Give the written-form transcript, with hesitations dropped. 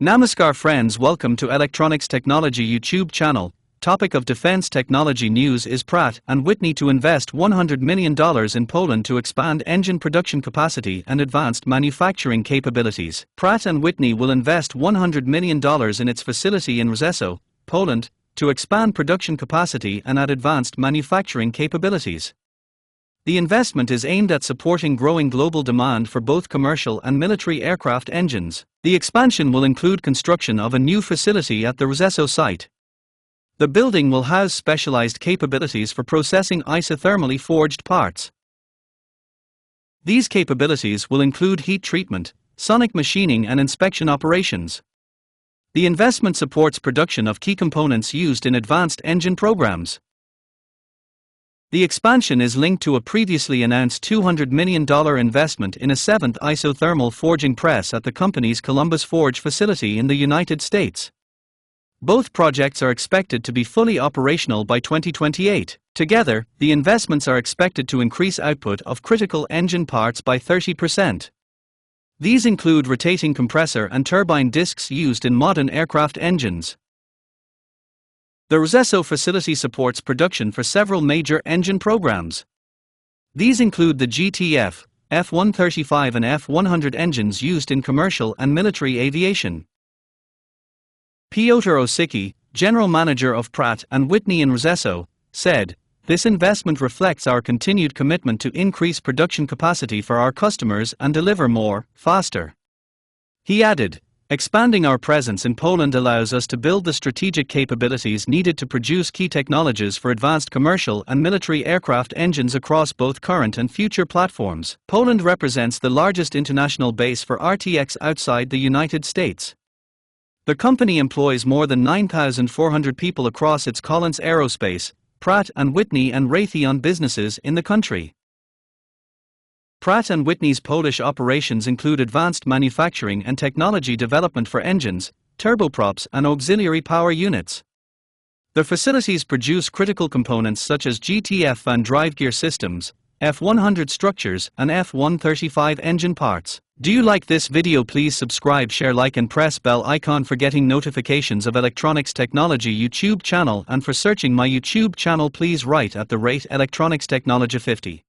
Namaskar friends, welcome to Electronics Technology YouTube channel. Topic of defense technology news is Pratt and Whitney to invest $100 million in Poland to expand engine production capacity and advanced manufacturing capabilities. Pratt and Whitney will invest $100 million in its facility in Rzeszów, Poland, to expand production capacity and add advanced manufacturing capabilities. The investment is aimed at supporting growing global demand for both commercial and military aircraft engines. The expansion will include construction of a new facility at the Rzeszów site. The building will house specialized capabilities for processing isothermally forged parts. These capabilities will include heat treatment, sonic machining and inspection operations. The investment supports production of key components used in advanced engine programs. The expansion is linked to a previously announced $200 million investment in a seventh isothermal forging press at the company's Columbus Forge facility in the United States. Both projects are expected to be fully operational by 2028. Together, the investments are expected to increase output of critical engine parts by 30%. These include rotating compressor and turbine discs used in modern aircraft engines. The Rzeszów facility supports production for several major engine programs. These include the GTF, F-135 and F-100 engines used in commercial and military aviation. Piotr Osicki, general manager of Pratt and Whitney in Rzeszów, said, "This investment reflects our continued commitment to increase production capacity for our customers and deliver more, faster." He added, "Expanding our presence in Poland allows us to build the strategic capabilities needed to produce key technologies for advanced commercial and military aircraft engines across both current and future platforms." Poland represents the largest international base for RTX outside the United States. The company employs more than 9,400 people across its Collins Aerospace, Pratt and Whitney and Raytheon businesses in the country. Pratt & Whitney's Polish operations include advanced manufacturing and technology development for engines, turboprops and auxiliary power units. The facilities produce critical components such as GTF and drive gear systems, F-100 structures and F-135 engine parts. Do you like this video? Please subscribe, share, like and press bell icon for getting notifications of Electronics Technology YouTube channel, and for searching my YouTube channel please write at the rate Electronics Technology 50.